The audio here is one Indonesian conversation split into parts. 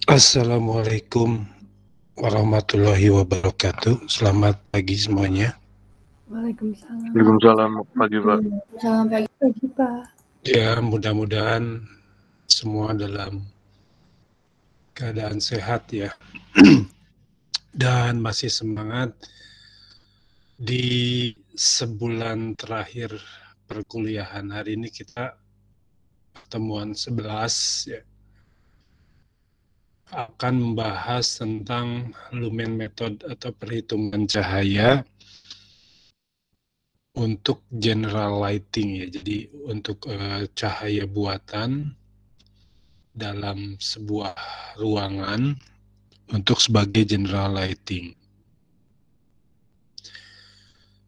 Assalamualaikum warahmatullahi wabarakatuh. Selamat pagi semuanya. Waalaikumsalam. Waalaikumsalam pagi Pak. Selamat pagi Pak. Ya, mudah-mudahan semua dalam keadaan sehat ya. Dan masih semangat di sebulan terakhir perkuliahan. Hari ini kita pertemuan 11 ya, akan membahas tentang Lumen Method atau perhitungan cahaya untuk general lighting ya. Jadi untuk cahaya buatan dalam sebuah ruangan untuk sebagai general lighting.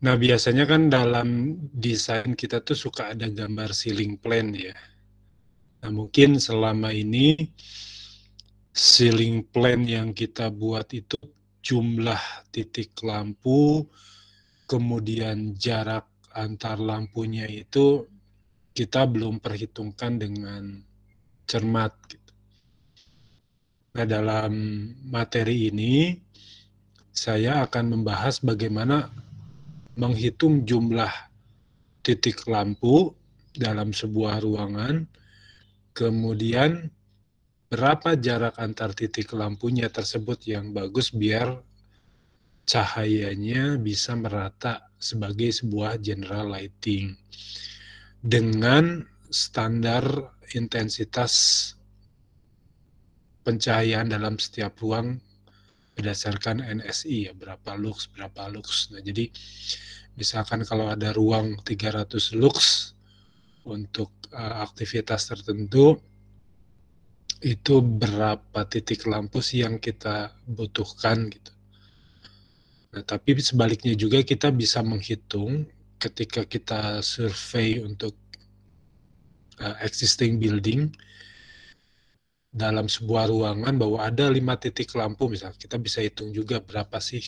Nah, biasanya kan dalam desain kita tuh suka ada gambar ceiling plan ya. Nah, mungkin selama ini ceiling plan yang kita buat itu jumlah titik lampu, kemudian jarak antar lampunya itu kita belum perhitungkan dengan cermat. Nah, dalam materi ini saya akan membahas bagaimana menghitung jumlah titik lampu dalam sebuah ruangan, kemudian berapa jarak antar titik lampunya tersebut yang bagus biar cahayanya bisa merata sebagai sebuah general lighting dengan standar intensitas pencahayaan dalam setiap ruang berdasarkan NSI ya, berapa lux. Nah, jadi misalkan kalau ada ruang 300 lux untuk aktivitas tertentu, itu berapa titik lampu sih yang kita butuhkan gitu. Nah, tapi sebaliknya juga kita bisa menghitung ketika kita survei untuk existing building dalam sebuah ruangan bahwa ada 5 titik lampu misalnya, kita bisa hitung juga berapa sih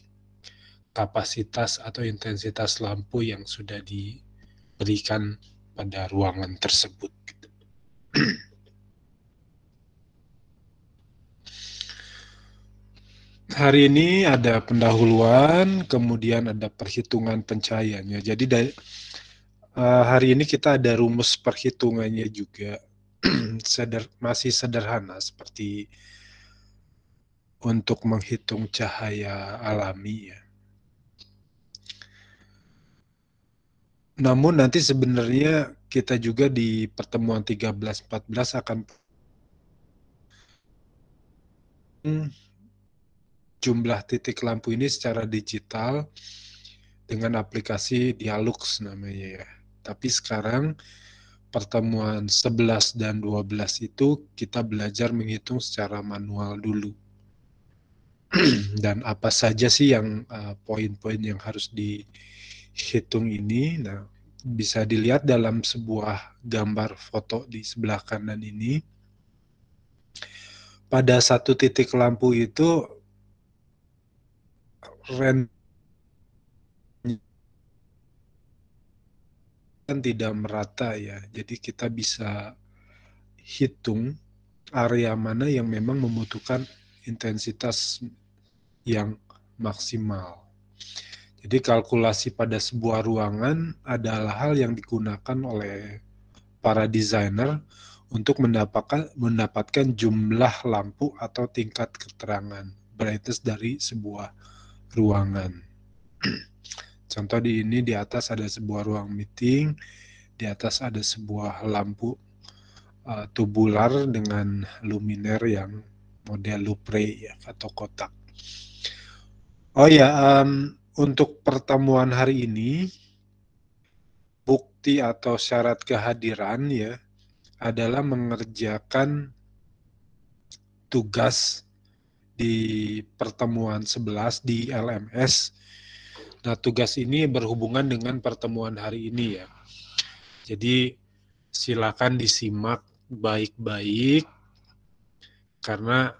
kapasitas atau intensitas lampu yang sudah diberikan pada ruangan tersebut. Gitu. Hari ini ada pendahuluan, kemudian ada perhitungan pencahayaannya. Jadi hari ini kita ada rumus perhitungannya juga. Masih sederhana seperti untuk menghitung cahaya alami ya. Namun nanti sebenarnya kita juga di pertemuan 13-14 akan jumlah titik lampu ini secara digital dengan aplikasi Dialux namanya ya. Tapi sekarang pertemuan 11 dan 12 itu kita belajar menghitung secara manual dulu. Dan apa saja sih yang poin-poin yang harus dihitung ini? Nah, bisa dilihat dalam sebuah gambar foto di sebelah kanan ini. Pada satu titik lampu itu kan tidak merata ya. Jadi kita bisa hitung area mana yang memang membutuhkan intensitas yang maksimal. Jadi kalkulasi pada sebuah ruangan adalah hal yang digunakan oleh para desainer untuk mendapatkan jumlah lampu atau tingkat keterangan brightness dari sebuah ruangan. Contoh di atas ada sebuah ruang meeting, di atas ada sebuah lampu tubular dengan luminer yang model loupre ya, atau kotak. Oh ya, untuk pertemuan hari ini, bukti atau syarat kehadiran ya adalah mengerjakan tugas di pertemuan 11 di LMS. Nah, tugas ini berhubungan dengan pertemuan hari ini ya. Jadi silakan disimak baik-baik karena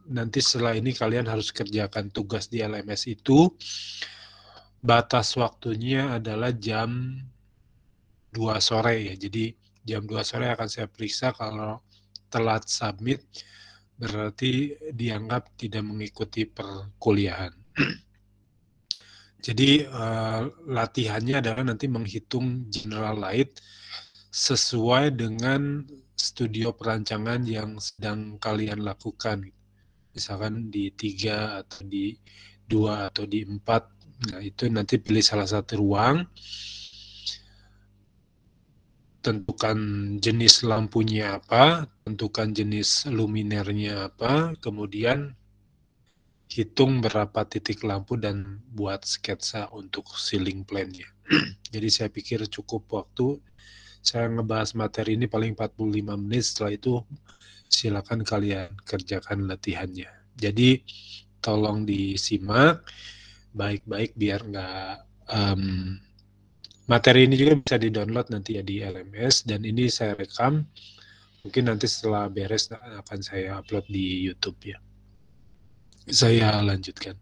nanti setelah ini kalian harus kerjakan tugas di LMS itu. Batas waktunya adalah jam 2 sore ya. Jadi jam 2 sore akan saya periksa kalau telat submit, berarti dianggap tidak mengikuti perkuliahan. Jadi latihannya adalah nanti menghitung general light sesuai dengan studio perancangan yang sedang kalian lakukan. Misalkan di 3 atau di 2 atau di 4. Nah, itu nanti pilih salah satu ruang, tentukan jenis lampunya apa, tentukan jenis luminernya apa, kemudian hitung berapa titik lampu dan buat sketsa untuk ceiling plan-nya. Jadi saya pikir cukup waktu. Saya ngebahas materi ini paling 45 menit, setelah itu silakan kalian kerjakan latihannya. Jadi tolong disimak baik-baik biar nggak materi ini juga bisa di-download nanti ya di LMS, dan ini saya rekam. Mungkin nanti setelah beres akan saya upload di YouTube ya. Saya lanjutkan.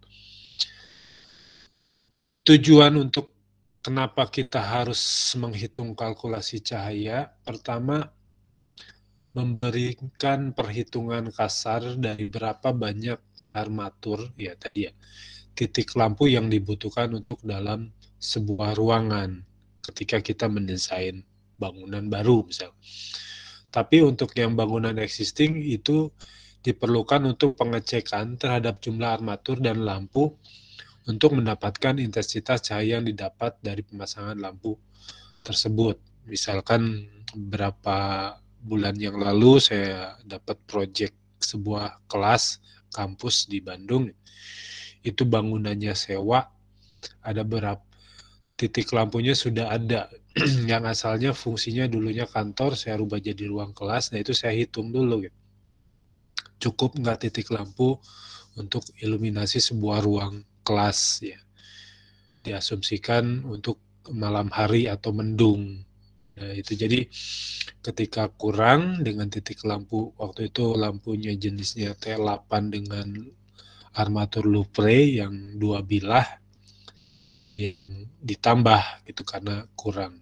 Tujuan untuk kenapa kita harus menghitung kalkulasi cahaya, pertama memberikan perhitungan kasar dari berapa banyak armatur ya tadi ya, titik lampu yang dibutuhkan untuk dalam sebuah ruangan ketika kita mendesain bangunan baru misal. Tapi untuk yang bangunan existing itu diperlukan untuk pengecekan terhadap jumlah armatur dan lampu untuk mendapatkan intensitas cahaya yang didapat dari pemasangan lampu tersebut. Misalkan beberapa bulan yang lalu saya dapat proyek sebuah kelas kampus di Bandung. Itu bangunannya sewa, ada beberapa titik lampunya sudah ada. Yang asalnya fungsinya dulunya kantor, saya rubah jadi ruang kelas. Nah itu saya hitung dulu gitu. Cukup nggak titik lampu untuk iluminasi sebuah ruang kelas ya. Diasumsikan untuk malam hari atau mendung. Nah, itu jadi ketika kurang dengan titik lampu, waktu itu lampunya jenisnya T8 dengan armatur louvre yang 2 bilah, yang ditambah gitu karena kurang.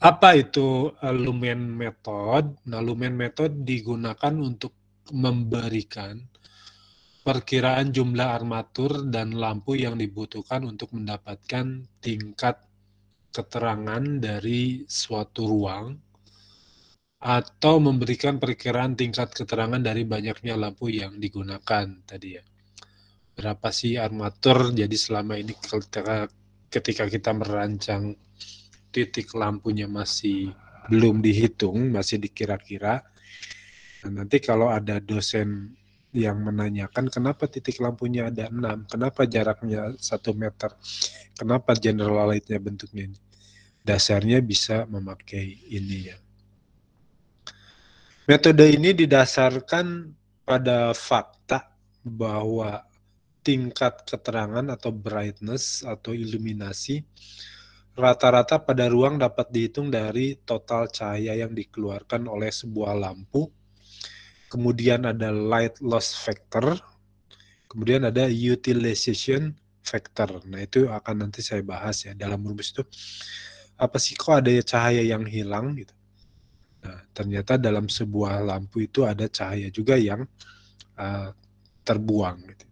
Apa itu lumen method? Nah, lumen method digunakan untuk memberikan perkiraan jumlah armatur dan lampu yang dibutuhkan untuk mendapatkan tingkat keterangan dari suatu ruang atau memberikan perkiraan tingkat keterangan dari banyaknya lampu yang digunakan tadi ya. Berapa sih armatur? Jadi selama ini ketika kita merancang titik lampunya masih belum dihitung, masih dikira-kira. Nah, nanti kalau ada dosen yang menanyakan kenapa titik lampunya ada 6, kenapa jaraknya 1 meter, kenapa general light-nya bentuknya ini. Dasarnya bisa memakai ini ya. Metode ini didasarkan pada fakta bahwa tingkat keterangan atau brightness atau iluminasi rata-rata pada ruang dapat dihitung dari total cahaya yang dikeluarkan oleh sebuah lampu. Kemudian ada light loss factor, kemudian ada utilization factor. Nah, itu akan nanti saya bahas ya dalam rumus itu. Apa sih kok ada cahaya yang hilang gitu. Nah, ternyata dalam sebuah lampu itu ada cahaya juga yang terbuang gitu.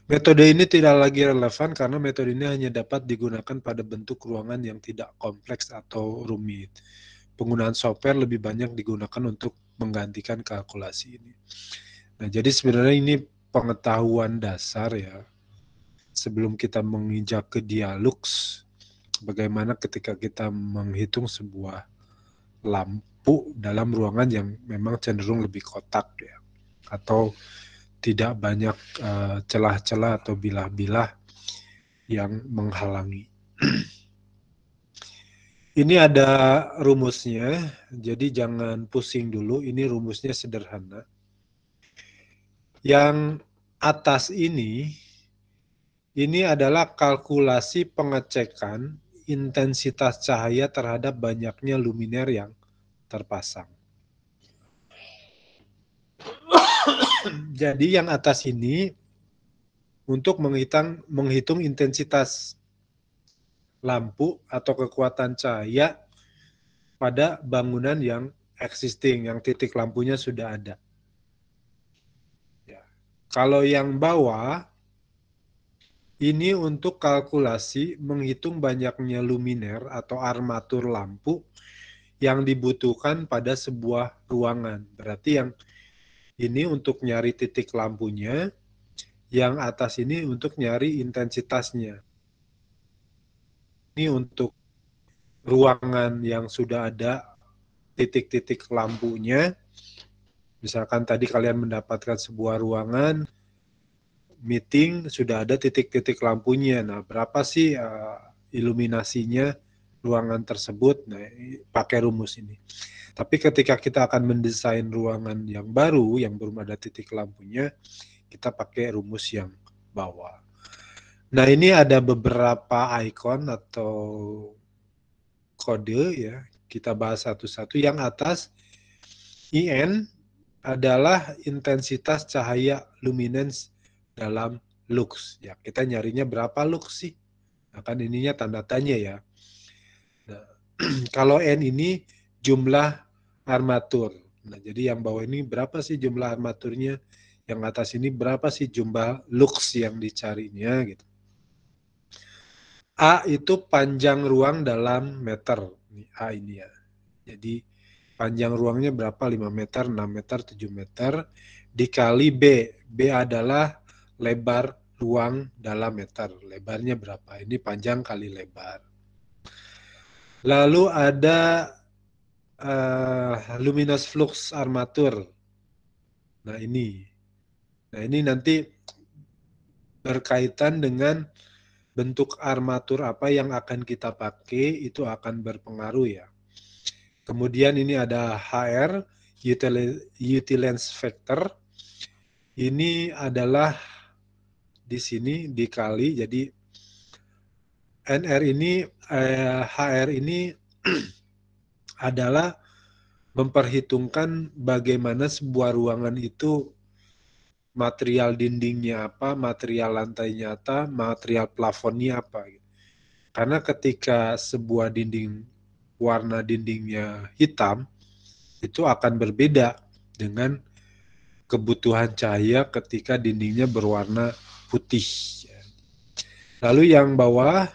Metode ini tidak lagi relevan karena metode ini hanya dapat digunakan pada bentuk ruangan yang tidak kompleks atau rumit. Penggunaan software lebih banyak digunakan untuk menggantikan kalkulasi ini. Nah, jadi sebenarnya ini pengetahuan dasar ya. Sebelum kita menginjak ke dialog, bagaimana ketika kita menghitung sebuah lampu dalam ruangan yang memang cenderung lebih kotak ya. Atau tidak banyak celah-celah atau bilah-bilah yang menghalangi. Ini ada rumusnya, jadi jangan pusing dulu, ini rumusnya sederhana. Yang atas ini adalah kalkulasi pengecekan intensitas cahaya terhadap banyaknya luminer yang terpasang. Jadi yang atas ini untuk menghitung intensitas lampu atau kekuatan cahaya pada bangunan yang existing, yang titik lampunya sudah ada. Ya. Kalau yang bawah, ini untuk kalkulasi menghitung banyaknya luminer atau armatur lampu yang dibutuhkan pada sebuah ruangan. Berarti yang ini untuk nyari titik lampunya, yang atas ini untuk nyari intensitasnya. Ini untuk ruangan yang sudah ada titik-titik lampunya. Misalkan tadi kalian mendapatkan sebuah ruangan, meeting, sudah ada titik-titik lampunya. Nah, berapa sih iluminasinya ruangan tersebut? Nah, pakai rumus ini. Tapi ketika kita akan mendesain ruangan yang baru, yang belum ada titik lampunya, kita pakai rumus yang bawah. Nah, ini ada beberapa icon atau kode ya. Kita bahas satu-satu. Yang atas, IN adalah intensitas cahaya luminance dalam lux. Ya, kita nyarinya berapa lux sih? Nah, kan ininya tanda tanya ya. Nah, kalau N ini jumlah armatur. Nah, jadi yang bawah ini berapa sih jumlah armaturnya? Yang atas ini berapa sih jumlah lux yang dicarinya gitu. A itu panjang ruang dalam meter. Ini A ini ya. Jadi panjang ruangnya berapa? 5 meter, 6 meter, 7 meter. Dikali B. B adalah lebar ruang dalam meter. Lebarnya berapa? Ini panjang kali lebar. Lalu ada luminous flux armatur. Nah ini nanti berkaitan dengan bentuk armatur apa yang akan kita pakai, itu akan berpengaruh ya. Kemudian ini ada HR, utilance factor. Ini adalah di sini dikali, jadi HR ini adalah memperhitungkan bagaimana sebuah ruangan itu material dindingnya apa, material lantainya apa, material plafonnya apa. Karena ketika sebuah warna dindingnya hitam, itu akan berbeda dengan kebutuhan cahaya ketika dindingnya berwarna putih. Lalu yang bawah,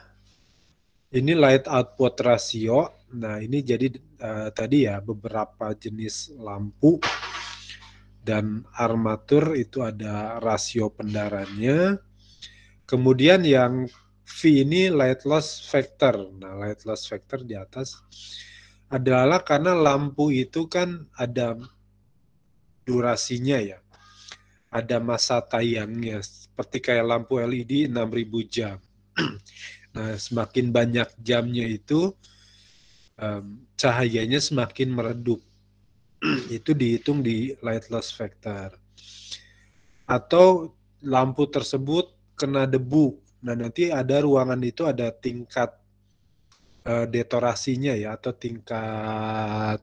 ini light output ratio. Nah, ini jadi tadi ya beberapa jenis lampu dan armatur itu ada rasio pendarannya. Kemudian yang V ini light loss factor. Nah, light loss factor di atas adalah karena lampu itu kan ada durasinya ya. Ada masa tayangnya. Seperti kayak lampu LED 6000 jam. Nah, semakin banyak jamnya itu, cahayanya semakin meredup. Itu dihitung di light loss factor. Atau lampu tersebut kena debu. Nah, nanti ada ruangan itu ada tingkat detorasinya ya, atau tingkat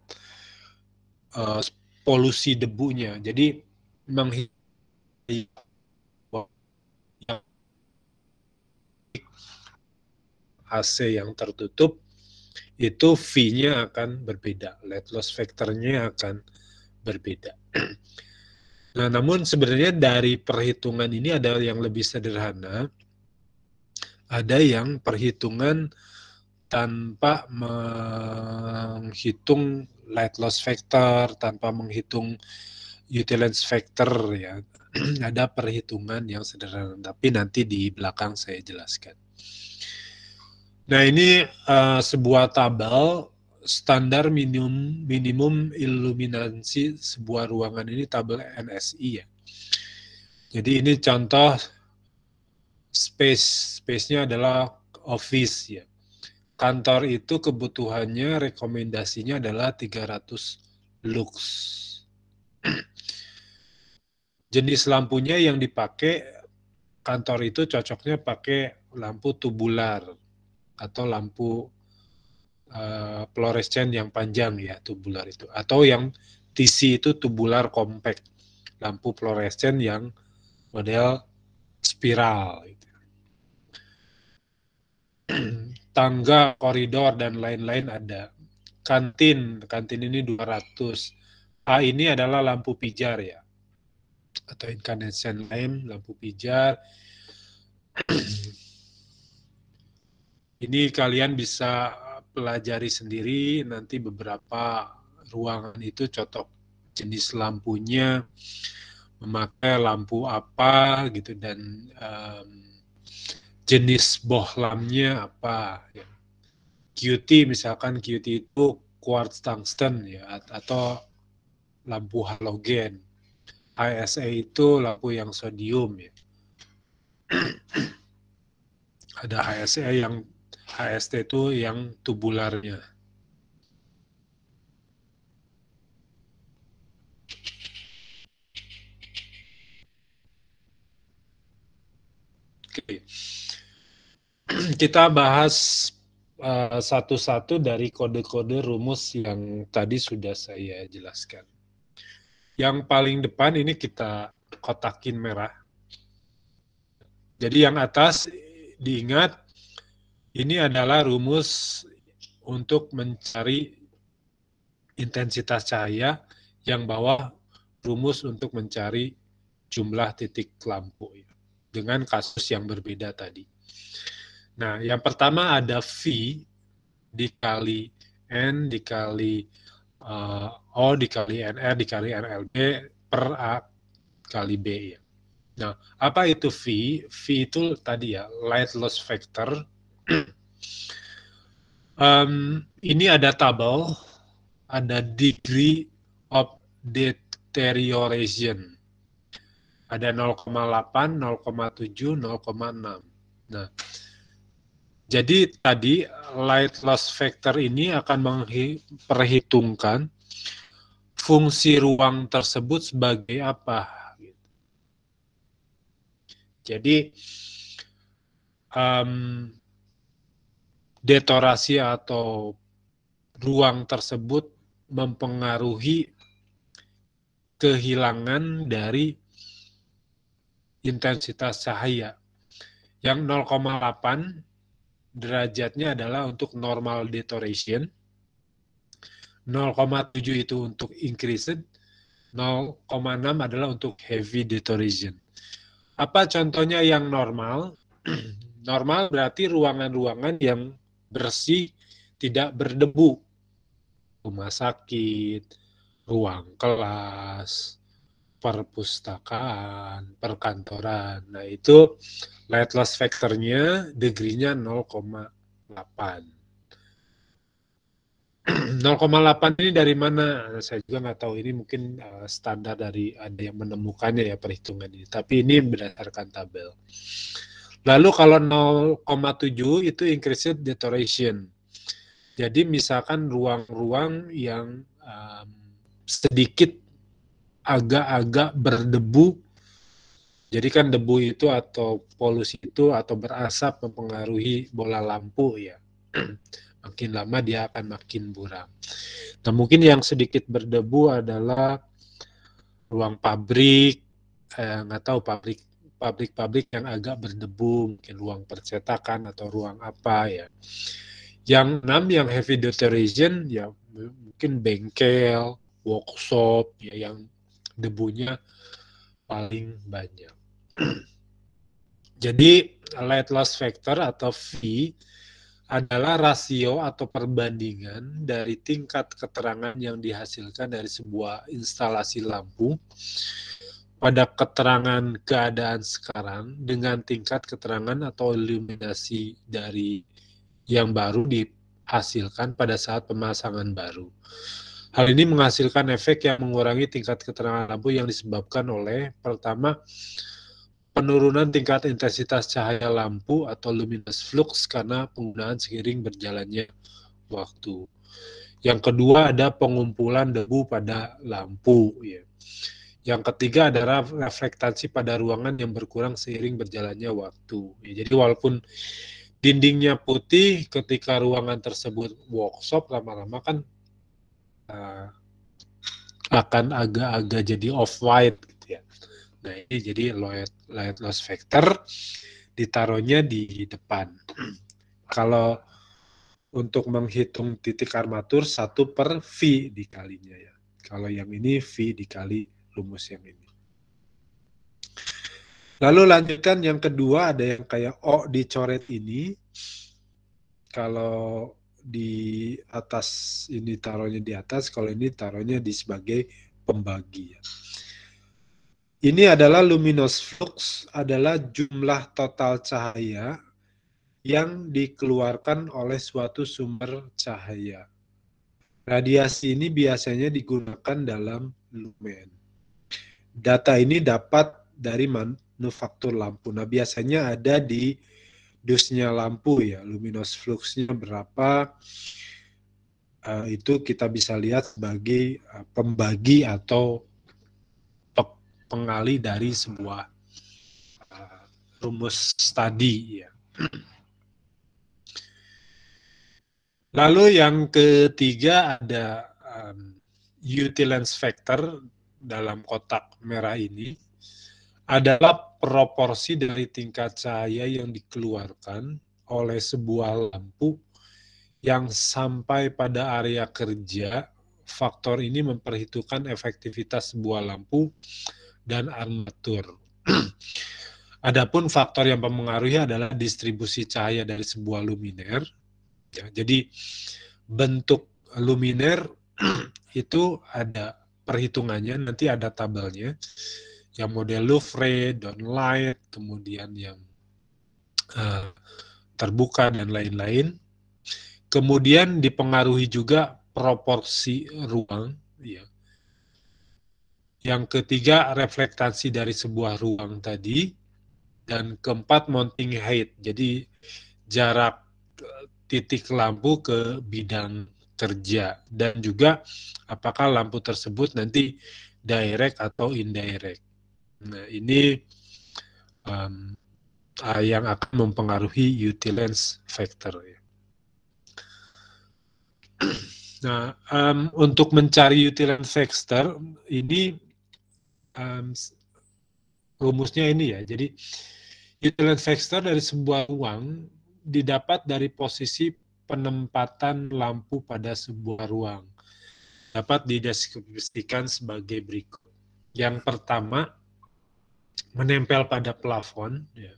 polusi debunya. Jadi AC yang tertutup itu V-nya akan berbeda, light loss factor-nya akan berbeda. Nah, namun sebenarnya dari perhitungan ini ada yang lebih sederhana, ada yang perhitungan tanpa menghitung light loss factor, tanpa menghitung utilance factor ya. Ada perhitungan yang sederhana, tapi nanti di belakang saya jelaskan. Nah, ini sebuah tabel standar minimum iluminasi sebuah ruangan, ini tabel NSI ya. Jadi ini contoh space-nya adalah office ya. Kantor itu kebutuhannya rekomendasinya adalah 300 lux. Jenis lampunya yang dipakai kantor itu cocoknya pakai lampu tubular atau lampu fluorescent yang panjang ya, tubular itu, atau yang TC itu tubular compact, lampu fluorescent yang model spiral gitu. tangga, koridor, dan lain-lain ada. Kantin ini 200. A ini adalah lampu pijar ya, atau incandescent lamp, lampu pijar. Ini kalian bisa pelajari sendiri, nanti beberapa ruangan itu cocok jenis lampunya, memakai lampu apa gitu, dan jenis bohlamnya apa ya. QT misalkan, QT itu quartz tungsten ya, atau lampu halogen. HSA itu lampu yang sodium ya. Ada HSA yang HST itu yang tubularnya. Oke. Kita bahas satu-satu dari kode-kode rumus yang tadi sudah saya jelaskan. Yang paling depan ini kita kotakin merah. Jadi yang atas diingat, ini adalah rumus untuk mencari intensitas cahaya, yang bawah rumus untuk mencari jumlah titik lampu dengan kasus yang berbeda tadi. Nah, yang pertama ada V dikali N dikali O dikali NR dikali NLB per A kali B ya. Nah, apa itu V? V itu tadi ya, light loss factor. Ini ada tabel, ada degree of deterioration. Ada 0,8, 0,7, 0,6. Nah, jadi tadi light loss factor ini akan memperhitungkan fungsi ruang tersebut sebagai apa. Jadi detorasi atau ruang tersebut mempengaruhi kehilangan dari intensitas cahaya. Yang 0,8 derajatnya adalah untuk normal deterioration, 0,7 itu untuk increased, 0,6 adalah untuk heavy deterioration. Apa contohnya yang normal? Normal berarti ruangan-ruangan yang bersih, tidak berdebu. Rumah sakit, ruang kelas, perpustakaan, perkantoran. Nah, itu light loss factor-nya degree-nya 0,8. 0,8 ini dari mana? Saya juga nggak tahu. Ini mungkin standar dari ada yang menemukannya ya perhitungan ini. Tapi ini berdasarkan tabel. Lalu kalau 0,7 itu increased deterioration. Jadi misalkan ruang-ruang yang sedikit agak-agak berdebu. Jadi kan debu itu atau polusi itu atau berasap mempengaruhi bola lampu ya. Makin lama dia akan makin buram. Nah, mungkin yang sedikit berdebu adalah ruang pabrik, nggak tahu pabrik yang agak berdebu, mungkin ruang percetakan atau ruang apa ya. Yang 6 yang heavy deterioration ya mungkin bengkel, workshop ya yang debunya paling banyak. Jadi light loss factor atau V adalah rasio atau perbandingan dari tingkat keterangan yang dihasilkan dari sebuah instalasi lampu pada keterangan keadaan sekarang dengan tingkat keterangan atau iluminasi dari yang baru dihasilkan pada saat pemasangan baru. Hal ini menghasilkan efek yang mengurangi tingkat keterangan lampu yang disebabkan oleh, pertama, penurunan tingkat intensitas cahaya lampu atau luminous flux karena penggunaan seiring berjalannya waktu. Yang kedua ada pengumpulan debu pada lampu. Ya. Yang ketiga adalah reflektasi pada ruangan yang berkurang seiring berjalannya waktu. Ya, jadi walaupun dindingnya putih, ketika ruangan tersebut workshop lama-lama kan akan agak-agak jadi off-white gitu ya. Nah, ini jadi light loss factor ditaruhnya di depan. Kalau untuk menghitung titik armatur 1/V dikalinya ya. Kalau yang ini V dikali rumus yang ini. Lalu lanjutkan yang kedua, ada yang kayak O dicoret ini. Kalau di atas ini taruhnya di atas, kalau ini taruhnya di sebagai pembagi ya. Ini adalah luminous flux, adalah jumlah total cahaya yang dikeluarkan oleh suatu sumber cahaya. Radiasi ini biasanya digunakan dalam lumen. Data ini dapat dari manufaktur lampu. Nah, biasanya ada di dusnya lampu ya, luminous fluxnya berapa, itu kita bisa lihat sebagai pembagi atau pengali dari sebuah rumus tadi ya. Lalu yang ketiga ada Utilance factor dalam kotak merah ini adalah proporsi dari tingkat cahaya yang dikeluarkan oleh sebuah lampu yang sampai pada area kerja. Faktor ini memperhitungkan efektivitas sebuah lampu dan armatur. Adapun faktor yang mempengaruhi adalah distribusi cahaya dari sebuah luminer. Ya, jadi bentuk luminer itu ada perhitungannya, nanti ada tabelnya. Yang model Louvre, downlight, kemudian yang terbuka dan lain-lain. Kemudian dipengaruhi juga proporsi ruang. Ya. Yang ketiga, reflektasi dari sebuah ruang tadi. Dan keempat, mounting height. Jadi jarak titik lampu ke bidang kerja. Dan juga apakah lampu tersebut nanti direct atau indirect. Nah, ini yang akan mempengaruhi utilance factor. Nah, untuk mencari utilance factor ini rumusnya ini ya. Jadi utilance factor dari sebuah ruang didapat dari posisi penempatan lampu pada sebuah ruang. Dapat dideskripsikan sebagai berikut. Yang pertama, menempel pada plafon. Ya.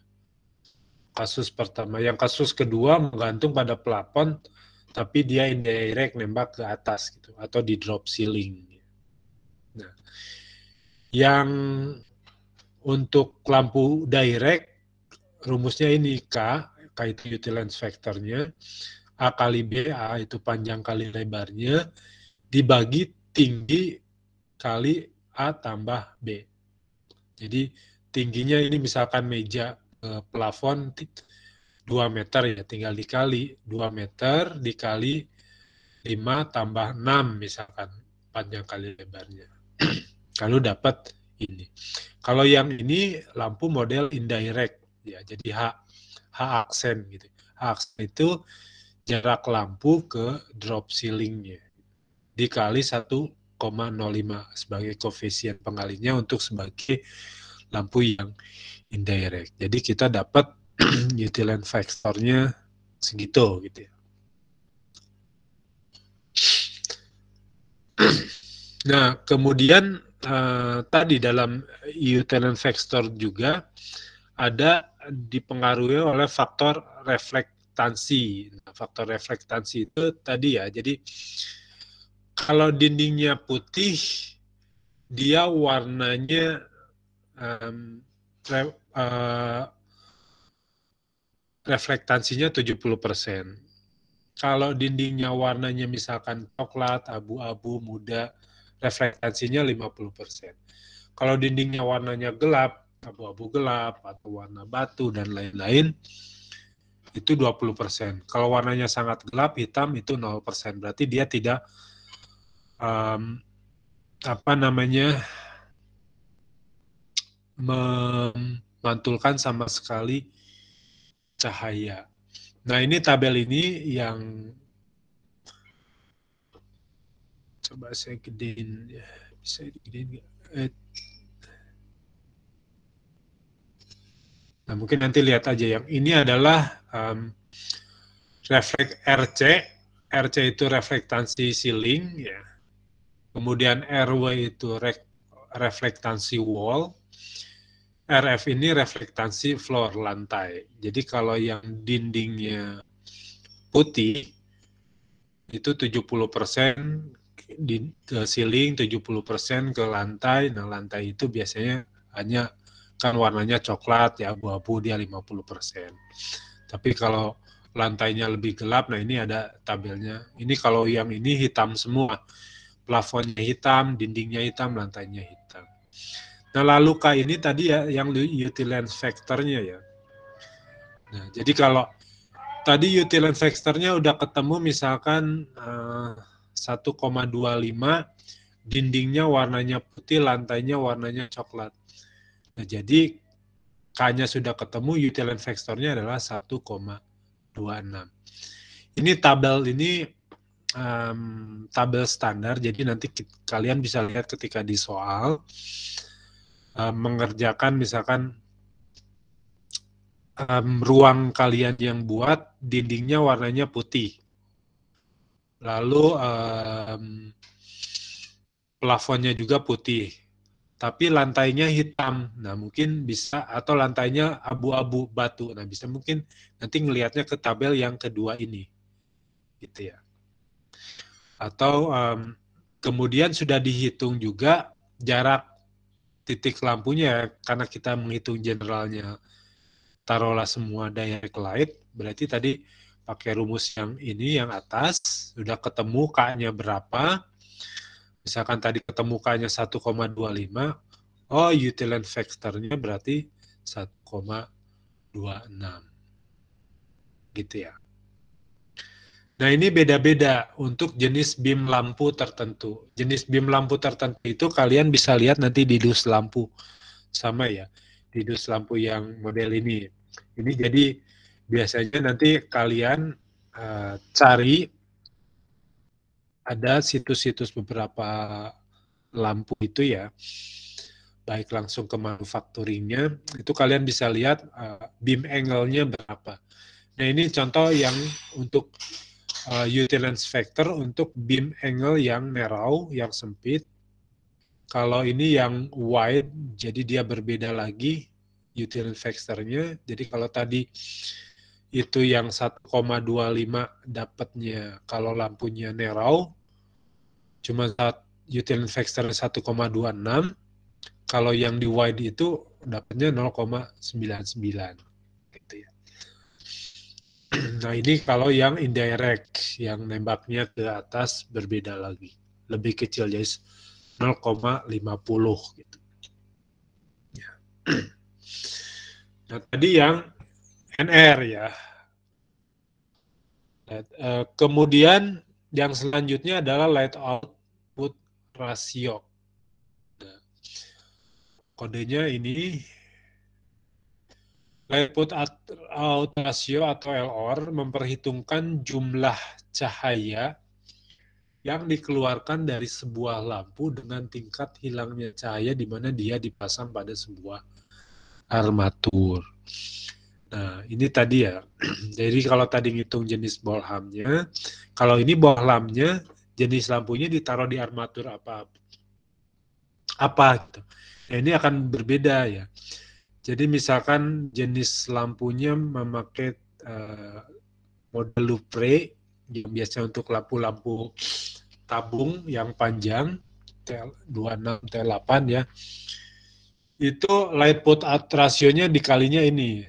Kasus pertama. Yang kasus kedua menggantung pada plafon, tapi dia indirect nembak ke atas gitu, atau di drop ceiling. Nah, yang untuk lampu direct rumusnya ini K itu utilance factornya, A kali B, A itu panjang kali lebarnya, dibagi tinggi kali A tambah B. Jadi tingginya ini misalkan meja plafon 2 meter ya, tinggal dikali 2 meter dikali 5 tambah 6 misalkan panjang kali lebarnya. Lalu dapat ini. Kalau yang ini lampu model indirect ya, jadi H aksen gitu. H aksen itu jarak lampu ke drop ceilingnya dikali 1,05 sebagai koefisien pengalinya untuk sebagai lampu yang indirect. Jadi kita dapat utilance factornya segitu gitu ya. Nah, kemudian tadi dalam utilance factor juga ada dipengaruhi oleh faktor reflektansi. Nah, faktor reflektansi itu tadi ya, jadi kalau dindingnya putih, dia warnanya reflektansinya 70%. Kalau dindingnya warnanya misalkan coklat, abu-abu, muda, reflektansinya 50%. Kalau dindingnya warnanya gelap, abu-abu gelap, atau warna batu, dan lain-lain, itu 20%. Kalau warnanya sangat gelap, hitam, itu 0%. Berarti dia tidak memantulkan sama sekali cahaya. Nah, ini tabel ini yang coba saya gedein, bisa digedein nggak? Nah, mungkin nanti lihat aja yang ini adalah RC itu reflektansi ceiling, ya. Kemudian RW itu reflektansi wall, RF ini reflektansi floor, lantai. Jadi kalau yang dindingnya putih, itu 70% ke ceiling, 70% ke lantai. Nah, lantai itu biasanya hanya kan warnanya coklat, ya, abu-abu, dia 50%. Tapi kalau lantainya lebih gelap, nah ini ada tabelnya. Ini kalau yang ini hitam semua. Plafonnya hitam, dindingnya hitam, lantainya hitam. Nah, lalu K ini tadi ya yang utility factor-nya ya. Nah, jadi kalau tadi utility factor-nya udah ketemu misalkan 1,25, dindingnya warnanya putih, lantainya warnanya coklat. Nah, jadi K-nya sudah ketemu, utility factor-nya adalah 1,26. Ini tabel ini tabel standar, jadi nanti kalian bisa lihat ketika di soal mengerjakan misalkan ruang kalian yang buat dindingnya warnanya putih, lalu plafonnya juga putih, tapi lantainya hitam. Nah, mungkin bisa, atau lantainya abu-abu batu. Nah, bisa mungkin nanti ngelihatnya ke tabel yang kedua ini, gitu ya. Atau kemudian sudah dihitung juga jarak titik lampunya, karena kita menghitung generalnya, taruhlah semua direct light, berarti tadi pakai rumus yang ini, yang atas, sudah ketemu K-nya berapa, misalkan tadi ketemu K-nya 1,25, oh utility factor-nya berarti 1,26, gitu ya. Nah, ini beda-beda untuk jenis beam lampu tertentu. Jenis beam lampu tertentu itu kalian bisa lihat nanti di dus lampu. Sama ya, di dus lampu yang model ini. Ini jadi biasanya nanti kalian cari, ada situs-situs beberapa lampu itu ya, baik langsung ke manufacturingnya, itu kalian bisa lihat beam angle-nya berapa. Nah, ini contoh yang untuk utility factor untuk beam angle yang narrow, yang sempit. Kalau ini yang wide, jadi dia berbeda lagi utility factor-nya. Jadi kalau tadi itu yang 1,25 dapatnya kalau lampunya narrow, cuma utility factor 1,26. Kalau yang di wide itu dapatnya 0,99. Gitu ya. Nah, ini kalau yang indirect, yang nembaknya ke atas berbeda lagi. Lebih kecil, jadi 0,50 gitu. Ya. Nah, tadi yang NR ya. Kemudian yang selanjutnya adalah light output ratio. Nah, kodenya ini light output ratio atau LR memperhitungkan jumlah cahaya yang dikeluarkan dari sebuah lampu dengan tingkat hilangnya cahaya di mana dia dipasang pada sebuah armatur. Nah, ini tadi ya. Jadi kalau tadi ngitung jenis bohlamnya, kalau ini bohlamnya, jenis lampunya ditaruh di armatur apa gitu. Nah, ini akan berbeda ya. Jadi misalkan jenis lampunya memakai model louvre, yang biasa untuk lampu-lampu tabung yang panjang, T26, T8 ya, itu light put out rasionya dikalinya ini,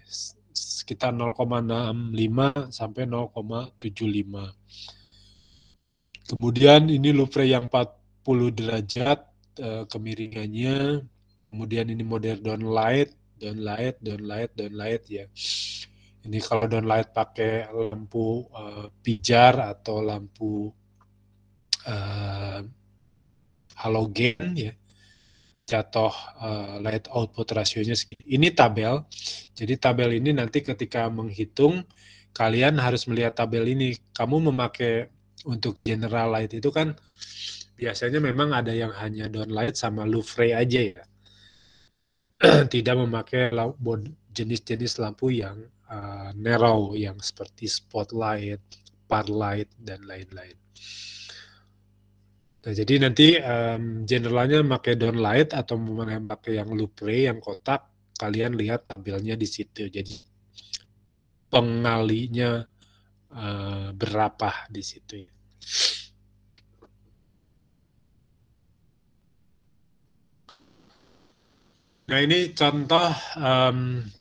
sekitar 0,65 sampai 0,75. Kemudian ini louvre yang 40 derajat kemiringannya, kemudian ini model downlight ya. Ini kalau downlight pakai lampu pijar atau lampu halogen ya, jatuh light output rasionya segini. Ini tabel. Jadi tabel ini nanti ketika menghitung, kalian harus melihat tabel ini. Kamu memakai untuk general light itu kan biasanya memang ada yang hanya downlight sama louvre aja ya. Tidak memakai jenis-jenis lampu yang narrow yang seperti spotlight, parlight, dan lain-lain. Nah, jadi nanti generalnya pakai downlight atau pakai yang loopray, yang kotak, kalian lihat tampilnya di situ. Jadi pengalinya berapa di situ. Nah, ini contoh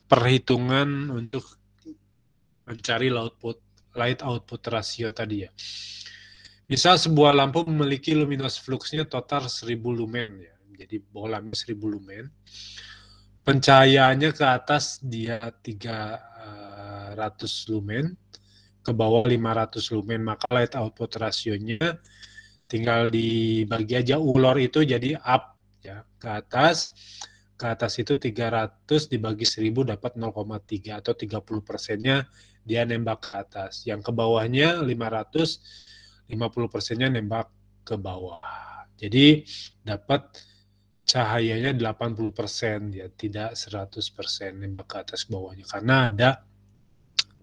perhitungan untuk mencari light output ratio tadi ya. Misal sebuah lampu memiliki luminous fluxnya total 1000 lumen ya. Jadi bohlamnya 1000 lumen. Pencahayaannya ke atas dia 300 lumen, ke bawah 500 lumen, maka light output rasionya tinggal dibagi aja ulor itu jadi up ya, ke atas itu 300 dibagi 1000 dapat 0,3 atau 30%-nya dia nembak ke atas. Yang ke bawahnya 500, 50%-nya nembak ke bawah. Jadi dapat cahayanya 80% ya, tidak 100% nembak ke atas bawahnya. Karena ada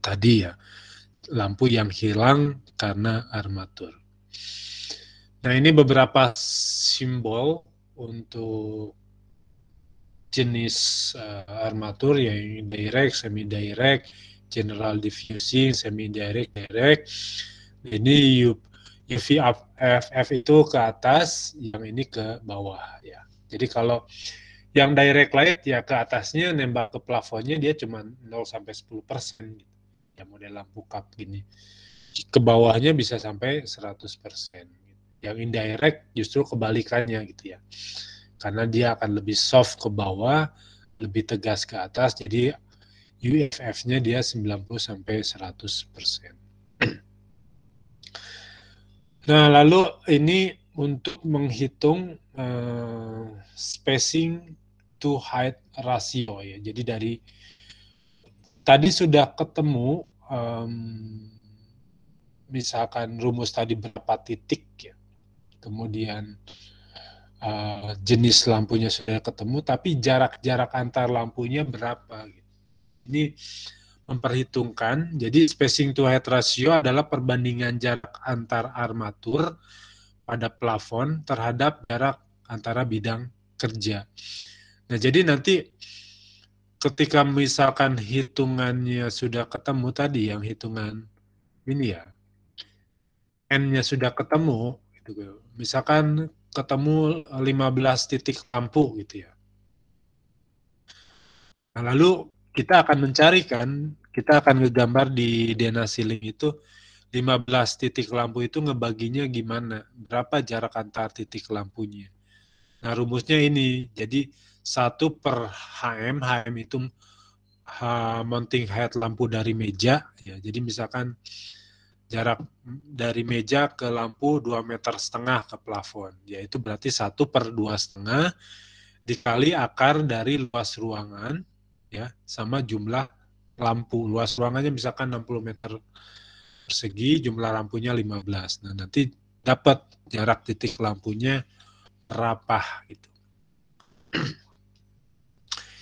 tadi ya, lampu yang hilang karena armatur. Nah, ini beberapa simbol untuk jenis armatur, yang direct, semi-direct, general diffusing, semi-direct, direct. Ini UVFF itu ke atas, yang ini ke bawah ya. Jadi kalau yang direct light ya ke atasnya nembak ke plafonnya dia cuma 0-10% gitu. Ya model lampu cup gini. Ke bawahnya bisa sampai 100%. Yang indirect justru kebalikannya gitu ya. Karena dia akan lebih soft ke bawah, lebih tegas ke atas, jadi UFF-nya dia 90-100%. Nah, lalu ini untuk menghitung spacing to height ratio ya. Jadi dari tadi sudah ketemu misalkan rumus tadi berapa titik ya. Kemudian jenis lampunya sudah ketemu, tapi jarak-jarak antar lampunya berapa. Ini memperhitungkan, jadi spacing to height ratio adalah perbandingan jarak antar armatur pada plafon terhadap jarak antara bidang kerja. Nah, jadi nanti ketika misalkan hitungannya sudah ketemu tadi, yang hitungan ini ya, N-nya sudah ketemu, gitu. Misalkan ketemu 15 titik lampu gitu ya. Nah, lalu kita akan mencari kan, kita akan ngegambar di Denasiling itu 15 titik lampu itu ngebaginya gimana, berapa jarak antar titik lampunya. Nah, rumusnya ini, jadi 1 per HM, HM itu mounting height lampu dari meja, ya. Jadi misalkan jarak dari meja ke lampu 2,5 meter ke plafon, yaitu berarti 1 per 2,5 dikali akar dari luas ruangan, ya, sama jumlah lampu. Luas ruangannya misalkan 60 meter persegi, jumlah lampunya 15. Nah, nanti dapat jarak titik lampunya berapa gitu.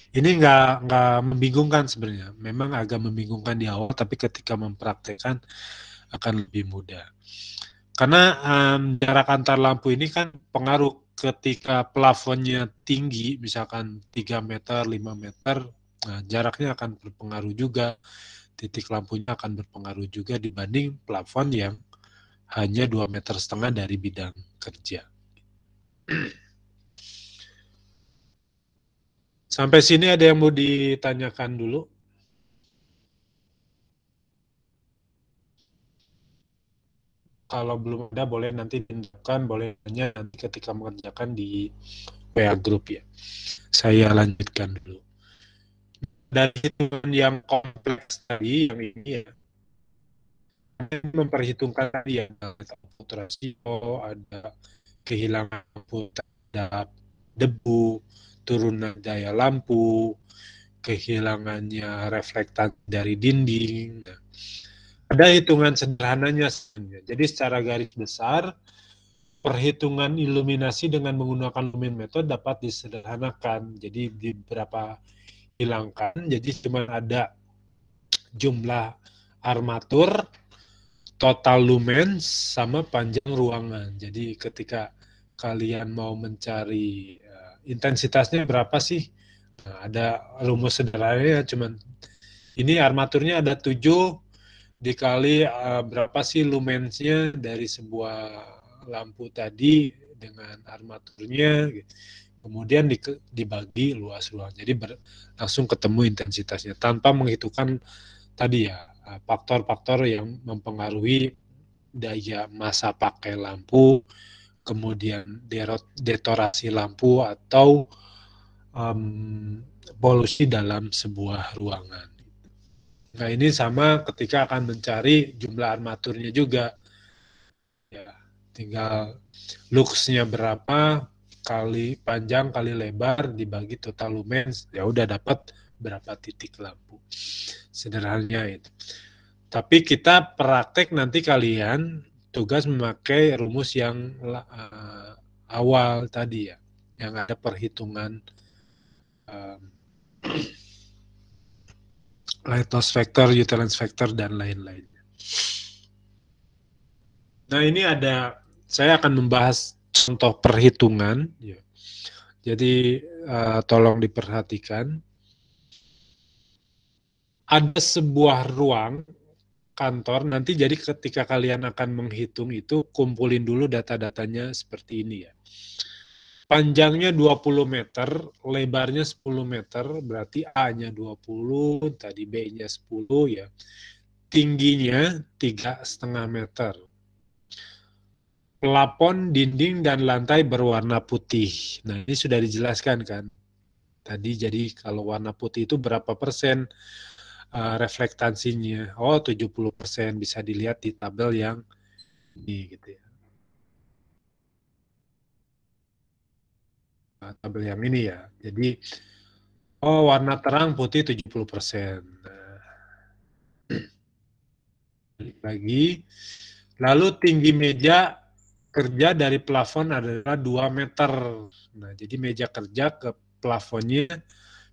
Ini nggak membingungkan sebenarnya. Memang agak membingungkan di awal, tapi ketika mempraktekkan akan lebih mudah. Karena jarak antar lampu ini kan pengaruh ketika plafonnya tinggi, misalkan 3 meter, 5 meter, nah, jaraknya akan berpengaruh juga. Titik lampunya akan berpengaruh juga dibanding plafon yang hanya 2,5 meter dari bidang kerja. Sampai sini ada yang mau ditanyakan dulu? Kalau belum ada boleh nanti ditunjukkan, boleh tanya nanti ketika mengerjakan di WA group ya. Saya lanjutkan dulu. Dari hitungan yang kompleks tadi, yang ini ya, memperhitungkan tadi ya, ada rasio, ada kehilangan lampu terhadap debu, turunan daya lampu, kehilangannya reflektan dari dinding. Nah, ada hitungan sederhananya sebenarnya. Jadi secara garis besar, perhitungan iluminasi dengan menggunakan lumen method dapat disederhanakan. Jadi di beberapa hilangkan, jadi cuma ada jumlah armatur, total lumens, sama panjang ruangan. Jadi ketika kalian mau mencari intensitasnya berapa sih? Nah, ada rumus sederhananya, cuman ini armaturnya ada 7 dikali berapa sih lumensnya dari sebuah lampu tadi dengan armaturnya, kemudian dibagi luas ruang. Jadi langsung ketemu intensitasnya tanpa menghitungkan tadi ya faktor-faktor yang mempengaruhi daya masa pakai lampu, kemudian detorasi lampu atau polusi dalam sebuah ruangan. Nah, ini sama ketika akan mencari jumlah armaturnya juga. Ya, tinggal luxnya berapa kali panjang kali lebar dibagi total lumens, ya udah dapat berapa titik lampu. Sederhananya itu. Tapi kita praktek nanti kalian tugas memakai rumus yang awal tadi ya, yang ada perhitungan lightloss factor, Utilance factor, dan lain-lain. Nah, ini saya akan membahas contoh perhitungan. Ya. Jadi, tolong diperhatikan. Ada sebuah ruang kantor, nanti jadi ketika kalian akan menghitung itu, kumpulin dulu data-datanya seperti ini ya. Panjangnya 20 meter, lebarnya 10 meter, berarti A-nya 20, tadi B-nya 10 ya. Tingginya 3,5 meter. Plafon, dinding, dan lantai berwarna putih. Nah, ini sudah dijelaskan kan. Tadi jadi kalau warna putih itu berapa persen reflektansinya? Oh, 70%, bisa dilihat di tabel yang ini gitu ya. Tabel yang ini ya. Jadi, warna terang putih 70%. Lagi. Lalu tinggi meja kerja dari plafon adalah 2 meter. Nah, jadi meja kerja ke plafonnya,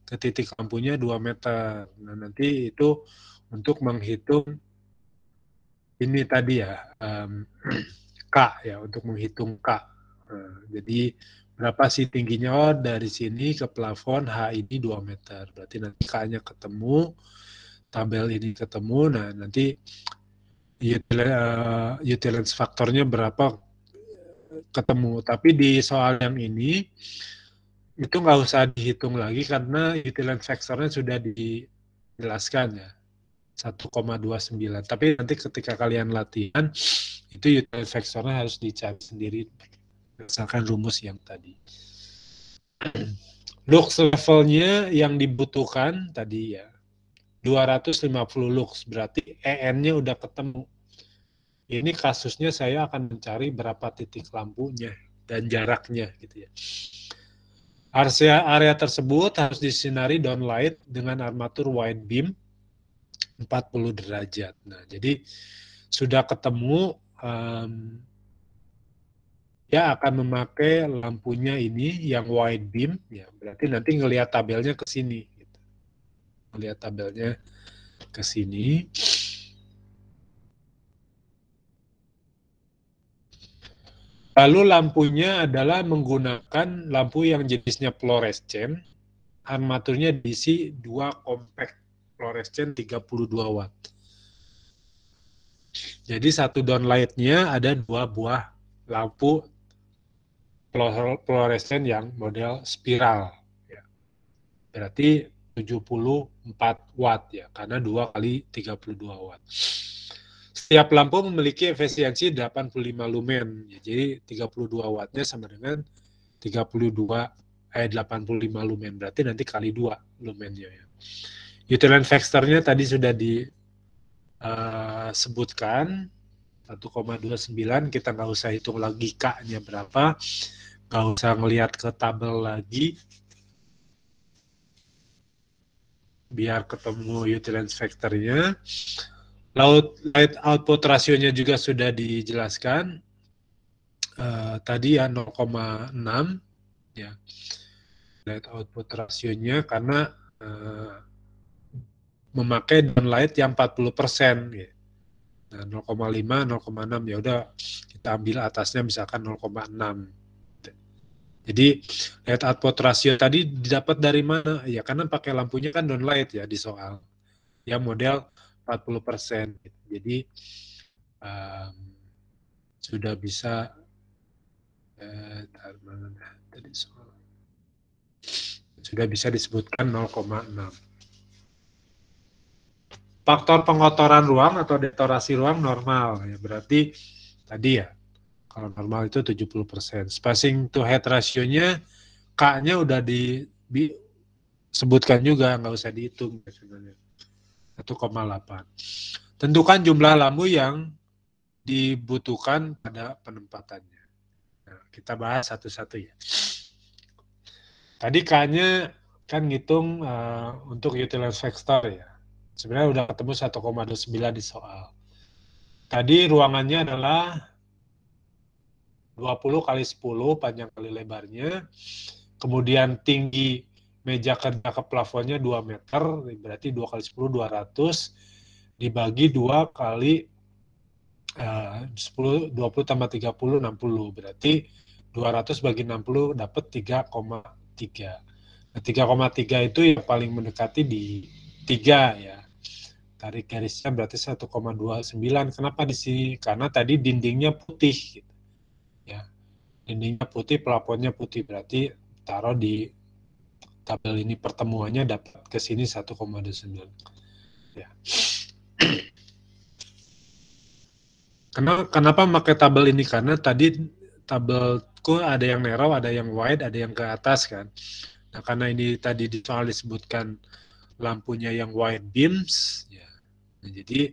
ke titik lampunya 2 meter. Nah, nanti itu untuk menghitung ini tadi ya, K ya, untuk menghitung K. Nah, jadi berapa sih tingginya? Oh, dari sini ke plafon H ini 2 meter. Berarti nanti K-nya ketemu, tabel ini ketemu, nah nanti utilance faktornya berapa ketemu. Tapi di soal yang ini, itu nggak usah dihitung lagi karena utilance faktornya sudah dijelaskan ya. 1,29. Tapi nanti ketika kalian latihan, itu utility factor-nya harus dicari sendiri berdasarkan rumus yang tadi. Lux levelnya yang dibutuhkan tadi ya 250 lux, berarti EN-nya udah ketemu. Ini kasusnya saya akan mencari berapa titik lampunya dan jaraknya gitu ya. Area tersebut harus disinari downlight dengan armatur wide beam 40 derajat. Nah, jadi sudah ketemu, dia akan memakai lampunya ini yang wide beam, ya berarti nanti ngelihat tabelnya ke sini. Gitu. Ngelihat tabelnya ke sini. Lalu lampunya adalah menggunakan lampu yang jenisnya fluorescent, armaturnya diisi 2 compact fluorescent 32 watt. Jadi satu downlight-nya ada 2 buah lampu fluorescent yang model spiral. Ya. Berarti 74 watt ya, karena 2 kali 32 watt. Setiap lampu memiliki efisiensi 85 lumen. Ya, jadi 32 wattnya sama dengan 85 lumen. Berarti nanti kali 2 lumennya. Ya. Utilance factor-nya tadi sudah disebutkan. 1,29, kita nggak usah hitung lagi K-nya berapa. Nggak usah ngelihat ke tabel lagi. Biar ketemu utilance factor-nya. Light output rasionya juga sudah dijelaskan. Tadi ya 0,6 ya. Light output rasionya karena memakai downlight yang 40%. Gitu. Nah, 0,5, 0,6 ya udah kita ambil atasnya misalkan 0,6. Jadi light output ratio tadi didapat dari mana? Ya karena pakai lampunya kan downlight ya di soal. Ya model 40%. Jadi sudah bisa sudah bisa disebutkan 0,6. Faktor pengotoran ruang atau detorasi ruang normal ya berarti tadi ya kalau normal itu 70%. Spacing to head ratio-nya K-nya udah disebutkan juga, nggak usah dihitung sebenarnya. 1,8. Tentukan jumlah lampu yang dibutuhkan pada penempatannya. Nah, kita bahas satu-satu ya. Tadi K-nya kan ngitung untuk utility factor ya. Sebenarnya udah ketemu 1,29 di soal. Tadi ruangannya adalah 20 kali 10 panjang kali lebarnya. Kemudian tinggi meja kerja ke plafonnya 2 meter, berarti 2 kali 10, 200. Dibagi 2 kali 10, 20 tambah 30, 60. Berarti 200 bagi 60 dapat 3,3. Nah, 3,3 itu yang paling mendekati di 3 ya. Tarik garisnya berarti 1,29. Kenapa di sini? Karena tadi dindingnya putih. Gitu. Ya, dindingnya putih, plafonnya putih. Berarti taruh di tabel ini pertemuannya dapat ke sini 1,29. Ya. Kenapa pakai tabel ini? Karena tadi tabelku ada yang narrow, ada yang wide, ada yang ke atas kan. Nah, karena ini tadi di soal disebutkan lampunya yang wide beams, ya. Nah, jadi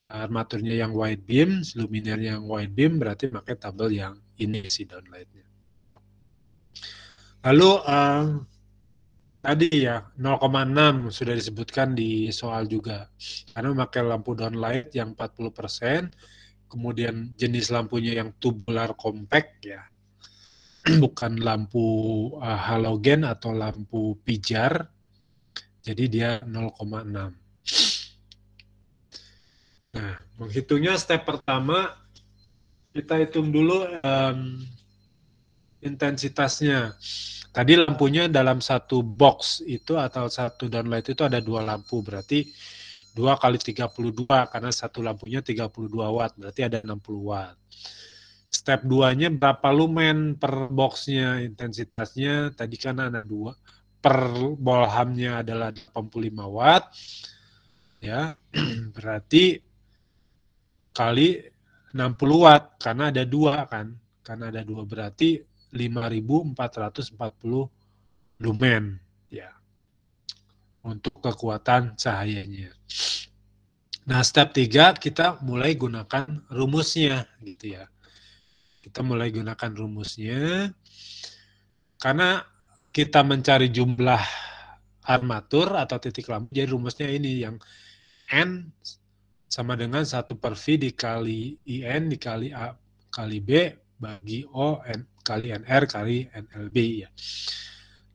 armaturnya yang wide beam, luminarnya yang wide beam, berarti pakai tabel yang ini si downlightnya. Lalu tadi ya 0,6 sudah disebutkan di soal juga. Karena memakai lampu downlight yang 40%, kemudian jenis lampunya yang tubular compact ya. Bukan lampu halogen atau lampu pijar. Jadi dia 0,6. Nah, menghitungnya step pertama kita hitung dulu intensitasnya. Tadi lampunya dalam satu box itu atau satu downlight itu ada 2 lampu, berarti 2 kali 32 karena satu lampunya 32 watt, berarti ada 60 watt. Step 2-nya berapa lumen per boxnya, intensitasnya tadi kan ada 2. Per bolhamnya adalah 85 watt. Ya, berarti kali 60 watt karena ada 2 kan. Karena ada 2 berarti 5.440 lumen ya untuk kekuatan cahayanya. Nah, step 3 kita mulai gunakan rumusnya gitu ya. Kita mulai gunakan rumusnya karena kita mencari jumlah armatur atau titik lampu. Jadi rumusnya ini yang N sama dengan 1 per V dikali IN dikali A kali B bagi O N kali NR kali NLB ya.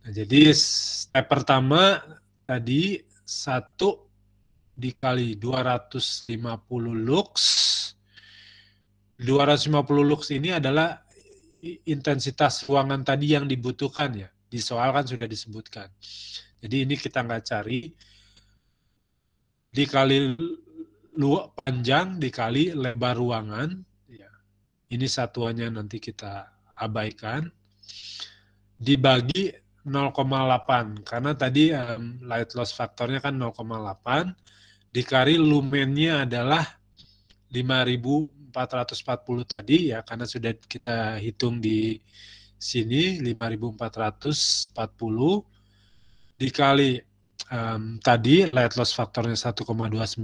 Nah, jadi step pertama tadi 1 dikali 250 lux. 250 lux ini adalah intensitas ruangan tadi yang dibutuhkan ya. Di soal kan sudah disebutkan. Jadi ini kita nggak cari. Dikali panjang dikali lebar ruangan. Ya. Ini satuannya nanti kita abaikan. Dibagi 0,8 karena tadi light loss faktornya kan 0,8 dikali lumennya adalah 5.440 tadi ya karena sudah kita hitung di sini 5.440 dikali tadi light loss faktornya 1,29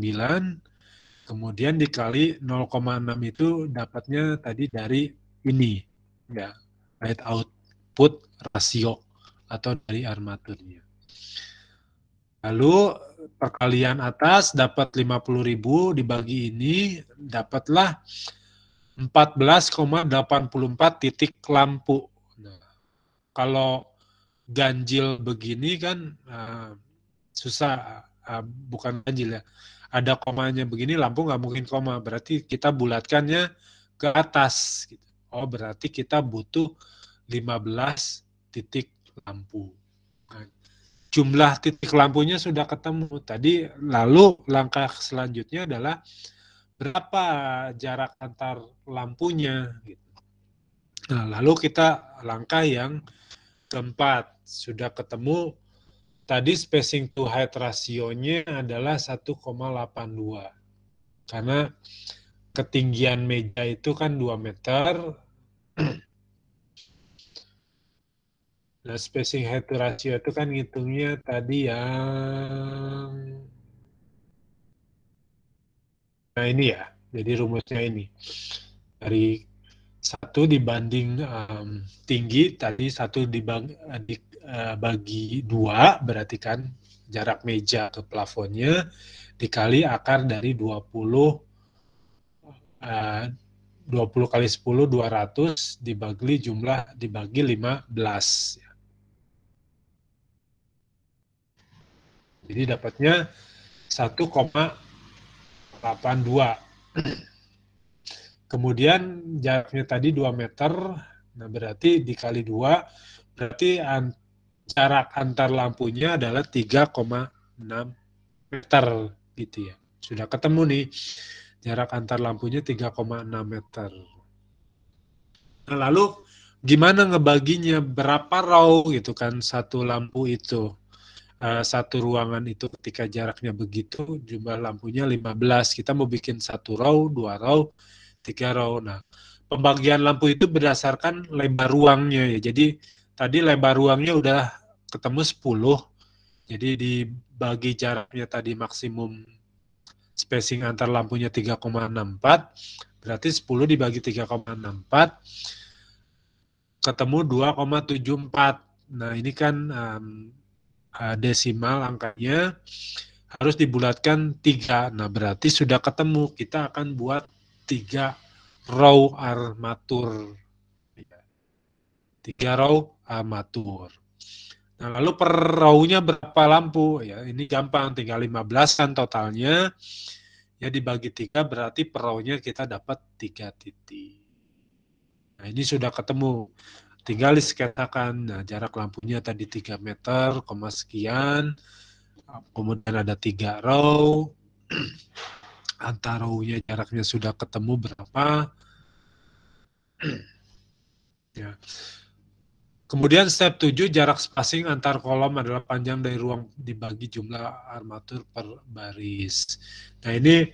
kemudian dikali 0,6 itu dapatnya tadi dari ini ya light output rasio atau dari armaturnya. Lalu perkalian atas dapat 50.000 dibagi ini dapatlah 14,84 titik lampu. Nah, kalau ganjil begini kan susah bukan ganjil ya, ada komanya begini, lampu nggak mungkin koma, berarti kita bulatkannya ke atas. Gitu. Oh, berarti kita butuh 15 titik lampu. Nah, jumlah titik lampunya sudah ketemu. Tadi lalu langkah selanjutnya adalah berapa jarak antar lampunya. Gitu. Nah, lalu kita langkah yang keempat, sudah ketemu tadi spacing to height rasionya adalah 1,82. Karena ketinggian meja itu kan 2 meter. Nah, spacing height to ratio itu kan ngitungnya tadi yang... Nah, ini ya. Jadi rumusnya ini. Dari 1 dibanding tinggi, tadi 1 dibagi 2, berarti kan jarak meja ke plafonnya, dikali akar dari 20 kali 10, 200, dibagi 15. Jadi dapatnya 1,82. Kemudian jaraknya tadi 2 meter, nah berarti dikali 2, berarti jarak antar lampunya adalah 3,6 meter gitu ya. Sudah ketemu nih, jarak antar lampunya 3,6 meter. Nah, lalu gimana ngebaginya, berapa row gitu kan satu lampu itu. Satu ruangan itu ketika jaraknya begitu, jumlah lampunya 15. Kita mau bikin 1 row, 2 row, 3 row. Nah, pembagian lampu itu berdasarkan lebar ruangnya ya. Jadi tadi lebar ruangnya udah ketemu 10. Jadi dibagi jaraknya tadi maksimum spacing antar lampunya 3,64. Berarti 10 dibagi 3,64 ketemu 2,74. Nah, ini kan desimal angkanya harus dibulatkan 3. Nah, berarti sudah ketemu. Kita akan buat 3 row armatur. 3 row armatur. Nah, lalu per row-nya berapa lampu? Ya, ini gampang, tinggal 15 kan totalnya. Ya, dibagi 3 berarti per row-nya kita dapat 3 titik. Nah, ini sudah ketemu. Tinggal disketakan. Nah, jarak lampunya tadi 3 meter, sekian. Kemudian ada 3 row. Antar row-nya jaraknya sudah ketemu berapa. Ya. Kemudian step 7, jarak spacing antar kolom adalah panjang dari ruang dibagi jumlah armatur per baris. Nah, ini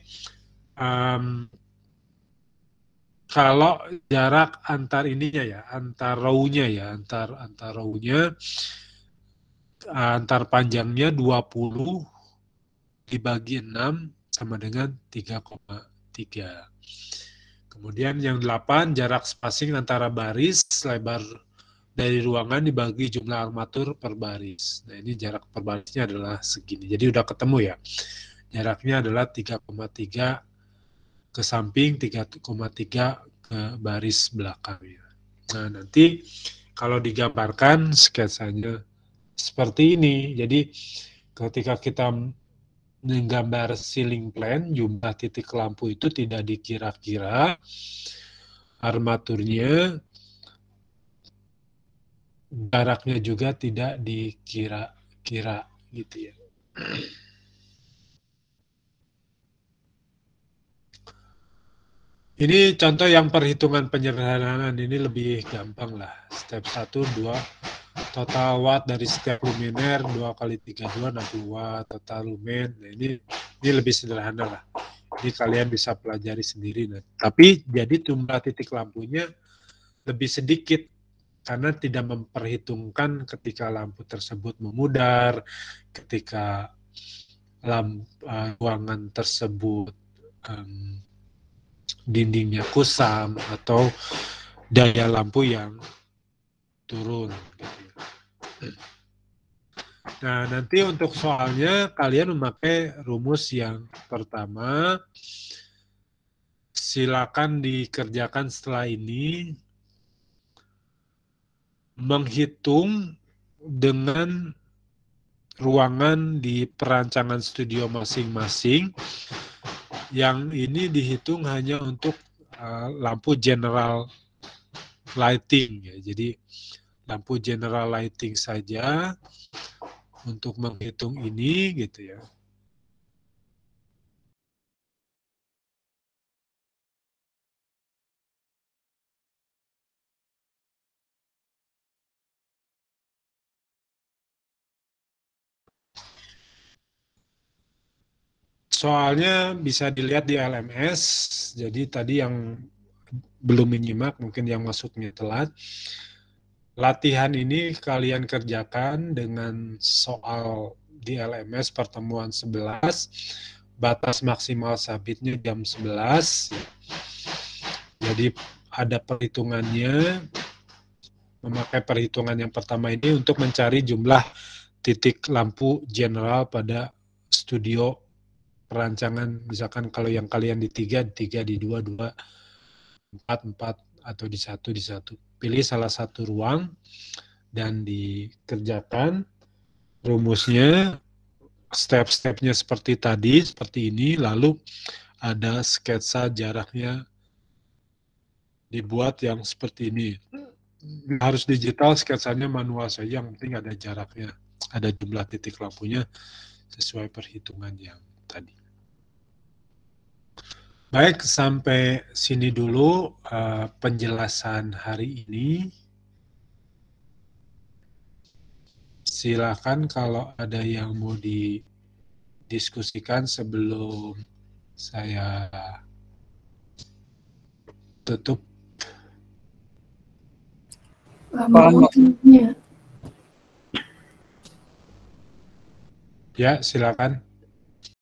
kalau jarak antar ininya ya, antar row-nya ya, antar row-nya, antar panjangnya 20 dibagi 6 sama dengan 3,3. Kemudian yang 8, jarak spacing antara baris, lebar dari ruangan dibagi jumlah armatur per baris. Nah, ini jarak per barisnya adalah segini. Jadi udah ketemu ya. Jaraknya adalah 3,3 ke samping, 3,3 ke baris belakangnya. Nah, nanti kalau digambarkan sketsanya seperti ini. Jadi ketika kita menggambar ceiling plan, jumlah titik lampu itu tidak dikira-kira, armaturnya, jaraknya juga tidak dikira-kira gitu ya. Ini contoh yang perhitungan penyederhanaan, ini lebih gampang lah. Step 1, 2, total watt dari setiap luminaire 2 kali 32, 60 watt, total lumen. Nah, ini lebih sederhana lah. Ini kalian bisa pelajari sendiri. Nah. Tapi jadi jumlah titik lampunya lebih sedikit karena tidak memperhitungkan ketika lampu tersebut memudar, ketika ruangan tersebut dindingnya kusam atau daya lampu yang turun. Nah, nanti untuk soalnya kalian memakai rumus yang pertama. Silakan dikerjakan setelah ini. Menghitung dengan ruangan di perancangan studio masing-masing. Yang ini dihitung hanya untuk lampu general lighting ya. Jadi lampu general lighting saja untuk menghitung ini gitu ya. Soalnya bisa dilihat di LMS, jadi tadi yang belum menyimak, mungkin yang masuknya telat. Latihan ini kalian kerjakan dengan soal di LMS pertemuan 11, batas maksimal sabitnya jam 11. Jadi ada perhitungannya, memakai perhitungan yang pertama ini untuk mencari jumlah titik lampu general pada studio perancangan, misalkan kalau yang kalian di 3, di 2, 4, atau di 1. Pilih salah satu ruang dan dikerjakan rumusnya, step-stepnya seperti tadi, seperti ini, lalu ada sketsa jaraknya dibuat yang seperti ini. Harus digital, sketsanya manual saja, yang penting ada jaraknya, ada jumlah titik lampunya sesuai perhitungan yang tadi. Baik, sampai sini dulu penjelasan hari ini. Silakan kalau ada yang mau didiskusikan sebelum saya tutup. Lama waktunya. Ya, silakan.